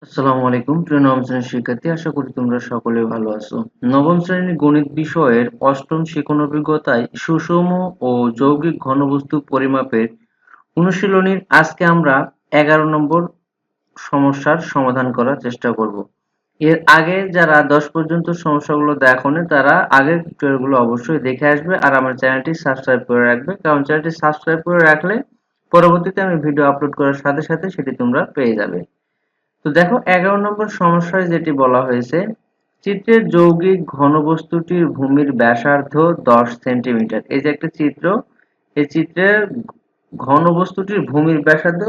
আসসালামু আলাইকুম প্রিয় নবম শ্রেণীর শিক্ষার্থী, আশা করি তোমরা সকলে ভালো আছো। নবম শ্রেণীর গণিত বিষয়ের অষ্টম শিখন অভিজ্ঞতায় সুষম ও যৌগিক ঘনবস্তু পরিমাপের অনুশীলনীর আজকে আমরা 11 নম্বর সমস্যার সমাধান করার চেষ্টা করব। এর আগে যারা 10 পর্যন্ত সমস্যাগুলো দেখোনি তারা আগের টিউটোরিয়ালগুলো অবশ্যই দেখে আসবে আর আমার চ্যানেলটি সাবস্ক্রাইব করে রাখবে, কারণ চ্যানেলটি সাবস্ক্রাইব করে রাখলে পরবর্তীতে আমি ভিডিও আপলোড করার সাথে সাথে সেটি তোমরা পেয়ে যাবে। তো দেখো 11 নম্বর সমস্যায় যেটি বলা হয়েছে, চিত্রের যৌগিক ঘনবস্তুটির ভূমির ব্যাসার্ধ 10 সেন্টিমিটার। এই যে একটা চিত্র, এই চিত্রের ঘনবস্তুটির ভূমির ব্যাসার্ধ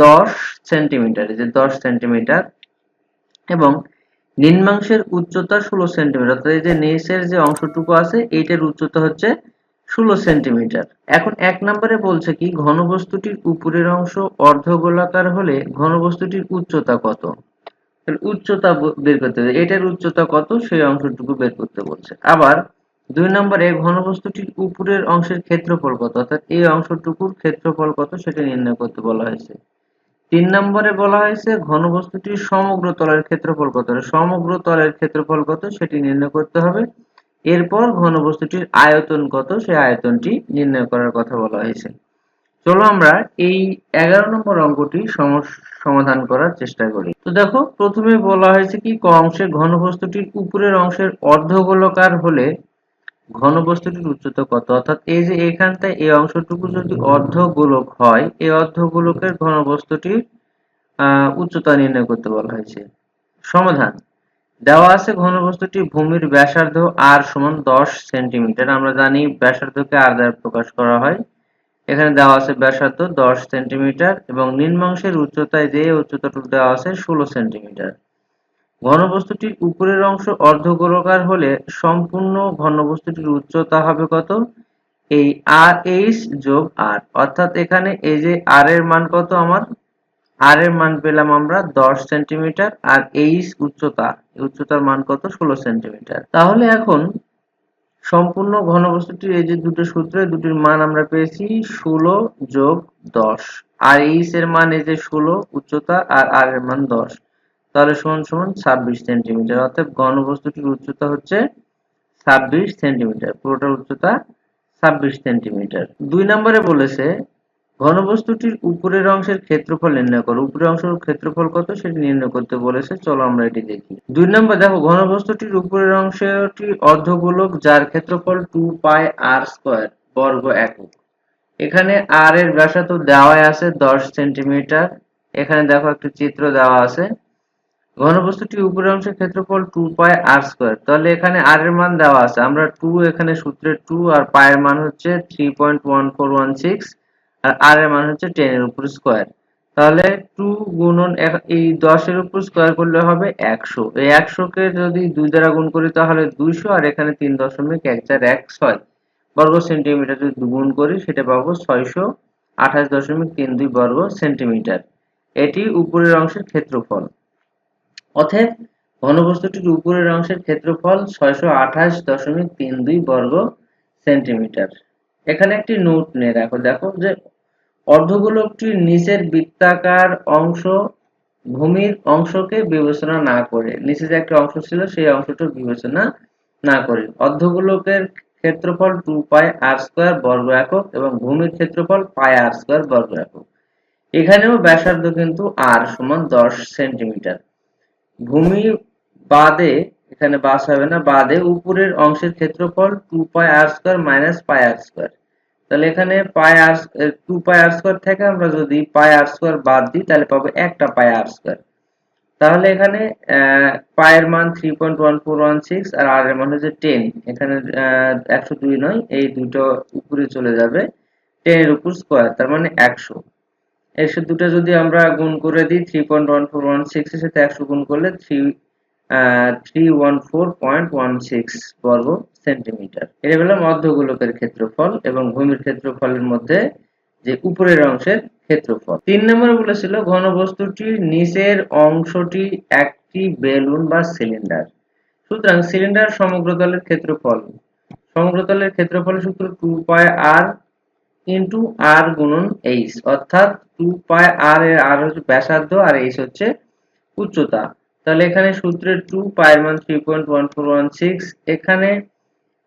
10 সেন্টিমিটার, এই যে 10 সেন্টিমিটার এবং নিম্নাংশের উচ্চতা 16 সেন্টিমিটার। অর্থাৎ এই যে নিচের যে অংশটুকু আছে এইটার উচ্চতা হচ্ছে 16 সেন্টিমিটার। এখন 1 নম্বরে বলছে কি ঘনবস্তুটির উপরের অংশ অর্ধগোলাকার হলে ঘনবস্তুটির উচ্চতা কত। তাহলে উচ্চতা বের করতে হবে, এটার উচ্চতা কত সেই অংশটুকু বের করতে বলছে। আবার 2 নম্বরে ঘনবস্তুটির উপরের অংশের ক্ষেত্রফল কত, অর্থাৎ এই অংশটুকুর ক্ষেত্রফল কত সেটা নির্ণয় করতে বলা হয়েছে। 3 নম্বরে বলা হয়েছে ঘনবস্তুটির সমগ্র তলের ক্ষেত্রফল কত, সমগ্র তলের ক্ষেত্রফল কত সেটি নির্ণয় করতে হবে। এরপর ঘনবস্তুটির আয়তন কত সেই আয়তনটি নির্ণয় করার কথা বলা হয়েছে। চলো আমরা এই 11 নম্বর অঙ্কটি সমাধান করার চেষ্টা করি। তো দেখো প্রথমে বলা হয়েছে কি ক অংশে ঘনবস্তুটির উপরের অংশের অর্ধগোলাকার হলে ঘনবস্তুটির উচ্চতা কত। অর্থাৎ এই যে এখানটায় এই অংশটুকু যদি অর্ধগোলক হয়, এই অর্ধগোলকের ঘনবস্তুটির উচ্চতা নির্ণয় করতে বলা হয়েছে। সমাধান দেওয়া আছে ঘনবস্তুটি ভূমির ব্যাসার্ধ r সমান 10 সেন্টিমিটার। আমরা জানি ব্যাসার্ধকে r দ্বারা প্রকাশ করা হয়। এখানে দেওয়া আছে ব্যাসার্ধ 10 সেন্টিমিটার এবং নিম্নাংশের উচ্চতায় যে উচ্চতাটুকু দেওয়া আছে 16 সেন্টিমিটার। ঘনবস্তুটির উপরের অংশ অর্ধগোলাকার হলে সম্পূর্ণ ঘনবস্তুটির উচ্চতা হবে কত, এই আর এইচ যোগ আর। অর্থাৎ এখানে এই যে আর এর মান কত, আমার আর এর মান পেলাম আমরা 10 সেন্টিমিটার আর এইচ উচ্চতা, উচ্চতার মান কত 16 সেন্টিমিটার। তাহলে এখন সম্পূর্ণ ঘনবস্তুটির এই যে দুটো সূত্রে দুটির মান আমরা পেয়েছি 16 যোগ 10, আর এইচ এর মান এই যে 16 উচ্চতা আর আর এর মান 10, তাহলে সমান সমান 26 সেন্টিমিটার। অর্থাৎ ঘনবস্তুটির উচ্চতা হচ্ছে 26 সেন্টিমিটার, পুরোটার উচ্চতা 26 সেন্টিমিটার। 2 নম্বরে বলেছে ঘনবস্তুটির উপরের অংশের ক্ষেত্রফল নির্ণয় করো। উপরের অংশের ক্ষেত্রফল কত সেটি নির্ণয় করতে বলেছে, চলো আমরা এটি দেখি। 2 নম্বর দেখো ঘনবস্তুটির উপরের অংশটি অর্ধগোলক যার ক্ষেত্রফল 2 পাই r স্কয়ার বর্গ একক। এখানে r এর ব্যাসার্ধ দেওয়া আছে 10 সেন্টিমিটার। এখানে দেখো একটা চিত্র দেওয়া আছে। ঘনবস্তুটির উপরের অংশের ক্ষেত্রফল 2 পাই r স্কয়ার, তাহলে এখানে r এর মান দেওয়া আছে, আমরা 2 এখানে সূত্রে 2 আর পাই এর মান হচ্ছে 3.1416 আর r এর মান হচ্ছে 10 এর উপর স্কয়ার। তাহলে 2 গুণন এই 10 এর উপর স্কয়ার করলে হবে 100। এই 100 কে যদি 2 দ্বারা গুণ করি তাহলে 200 আর এখানে 3.146 বর্গ সেন্টিমিটার যদি গুণ করি সেটা পাবো 628.32 বর্গ সেন্টিমিটার। এটি উপরের অংশের ক্ষেত্রফল। অতএব ঘনবস্তুটির উপরের অংশের ক্ষেত্রফল 628.32 বর্গ সেন্টিমিটার। এখানে একটি নোট নিয়ে রাখো, দেখো যে অর্ধগোলকটির নিচের বৃত্তাকার অংশ ভূমির অংশকে বিবেচনা না করে, নিচে যে একটা অংশ ছিল সেই অংশটা বিবেচনা না করে অর্ধগোলকের ক্ষেত্রফল 2 পাই r স্কয়ার বর্গ একক এবং ভূমির ক্ষেত্রফল পাই r স্কয়ার বর্গ একক। এখানেও ব্যাসার্ধ কিন্তু r সমান 10 সেন্টিমিটার। ভূমি বাদে, এখানে বাস হবে না, বাদে উপরের অংশের ক্ষেত্রফল 2 পাই r স্কয়ার মাইনাস পাই r স্কয়ার। তাহলে এখানে পাই r 2 পাই r স্কয়ার থেকে আমরা যদি পাই r স্কয়ার বাদ দিই তাহলে পাবো একটা পাই r স্কয়ার। তাহলে এখানে পাই এর মান 3.1416 আর r এর মান হচ্ছে 10। এখানে 102 নয়, এই দুটো উপরে চলে যাবে, 10 এর উপর স্কয়ার তার মানে 100। এর সাথে দুটো যদি আমরা গুণ করে দিই 3.1416 এর সাথে 100 গুণ করলে 314.16 বর্গ সেন্টিমিটার। এটা হলো মধ্যগোলকের ক্ষেত্রফল এবং ভূমির ক্ষেত্রফলের মধ্যে যে উপরের অংশের ক্ষেত্রফল। 3 নম্বরে বলেছিল ঘনবস্তুটির নিচের অংশটি একটি বেলুন বা সিলিন্ডার। সুতরাং সিলিন্ডার সমগ্রতলের ক্ষেত্রফল, সমগ্রতলের ক্ষেত্রফলের সূত্র 2 পাই r ইন্টু r গুণন h, অর্থাৎ 2 পাই r এর r হচ্ছে ব্যাসার্ধ আর h হচ্ছে উচ্চতা। তাহলে এখানে সূত্রে 2 পায়ের মান 3.1416, এখানে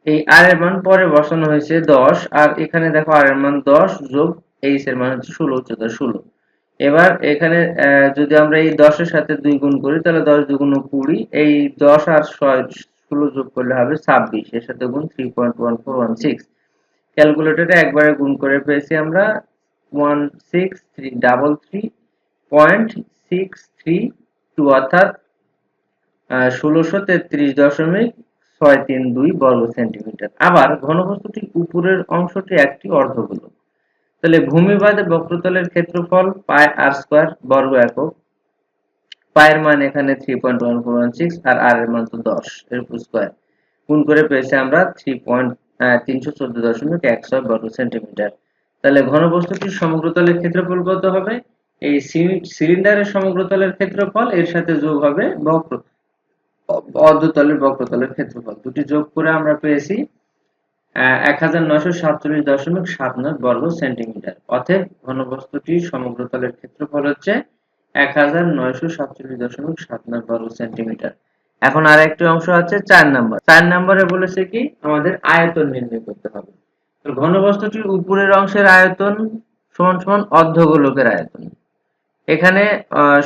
এই আর এর মান পরে বসানো হয়েছে 10, আর এখানে দেখো আর এর মান 10 যোগ এইচ এর মান হচ্ছে 16, উচ্চতা 16। এবার এখানে যদি আমরা এই 10 এর সাথে 2 গুণ করি তাহলে 10 দুগুণ 20, এই 10 আর 16 যোগ করলে হবে 26, এর সাথে গুণ 3.1416। ক্যালকুলেটরে একবারে গুণ করে পেয়েছি আমরা 16333.632, অর্থাৎ 1633.632 বর্গ সেন্টিমিটার। আবার ঘনবস্তুটির উপরের অংশটি একটি অর্ধগোলক। তাহলে ভূমিবাদে বক্রতলের ক্ষেত্রফল পাই আর স্কয়ার বর্গ একক। পায়ের মান এখানে 3.1416 আর আর এর মান তো 10, এর উপর স্কয়ার গুণ করে পেয়েছি আমরা 314.16 বর্গ সেন্টিমিটার। তাহলে ঘনবস্তুটির সমগ্রতলের ক্ষেত্রফল কত হবে? এই সিলিন্ডারের সমগ্রতলের ক্ষেত্রফল এর সাথে যোগ হবে অর্ধতলের বক্রতলের ক্ষেত্রফল, দুটি যোগ করে আমরা পেয়েছি 1947.79 বর্গ সেন্টিমিটার। অতএব ঘনবস্তুটির সমগ্রতলের ক্ষেত্রফল হচ্ছে 1947.79 বর্গ সেন্টিমিটার। এখন আর একটি অংশ আছে 4 নাম্বার। 4 নম্বরে বলেছে কি আমাদের আয়তন নির্ণয় করতে হবে। তো ঘনবস্তুটির উপরের অংশের আয়তন সমান সমান অর্ধগোলকের আয়তন। এখানে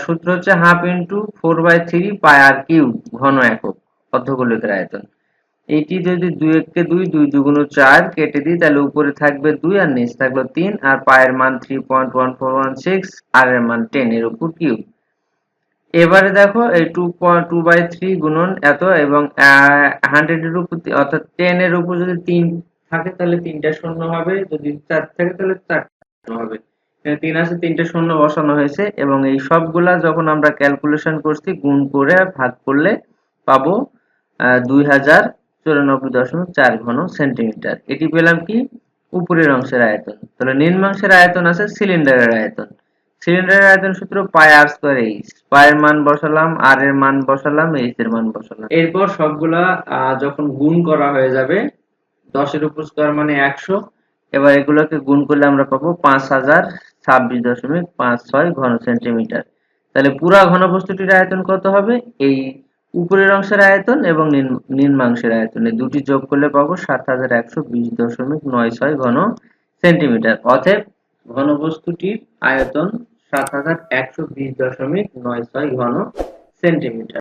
সূত্র হচ্ছে হাফ ইন্টু 4/3 পাই আর কিউব ঘন একক অর্ধগোলকের আয়তন। এইটি যদি 2 কে 2, 2 দুগুণ 4 কেটে দিই তাহলে উপরে থাকবে 2 আর নিচে থাকলো 3, আর পায়ের মান 3.1416 আর এর মান 10, এর উপর কিউব। এবারে দেখো এই 2/3 গুণন এত এবং 100 এর উপর অর্থাৎ 10 এর উপর যদি 3 থাকে তাহলে 3টা শূন্য হবে, যদি 4 থাকে তাহলে 4টা শূন্য হবে। এখানে 3 আছে, 3টে শূন্য বসানো হয়েছে এবং এই সবগুলা যখন আমরা ক্যালকুলেশন করছি গুণ করে ভাগ করলে পাবো 2094.4 ঘন সেন্টিমিটার। এটি পেলাম কি উপরের অংশের আয়তন। তাহলে নিম্নাংশের আয়তন আছে সিলিন্ডারের আয়তন। সিলিন্ডারের আয়তন সূত্র পাই আর স্কয়ার এইচ। পায়ের মান বসালাম, আর এর মান বসালাম, এইচ এর মান বসালাম। এরপর সবগুলা যখন গুণ করা হয়ে যাবে 10 এর উপর স্কয়ার মানে 100, এবার এগুলোকে গুণ করলে আমরা পাবো 5026.56 ঘন সেন্টিমিটার। তাহলে পুরা ঘনবস্তুটির আয়তন কত হবে? এই উপরের অংশের আয়তন এবং নিম্নাংশের আয়তন এই দুটি যোগ করলে পাবো 7120.96 ঘন সেন্টিমিটার। অতএব ঘনবস্তুটির আয়তন 7120.96 ঘন সেন্টিমিটার।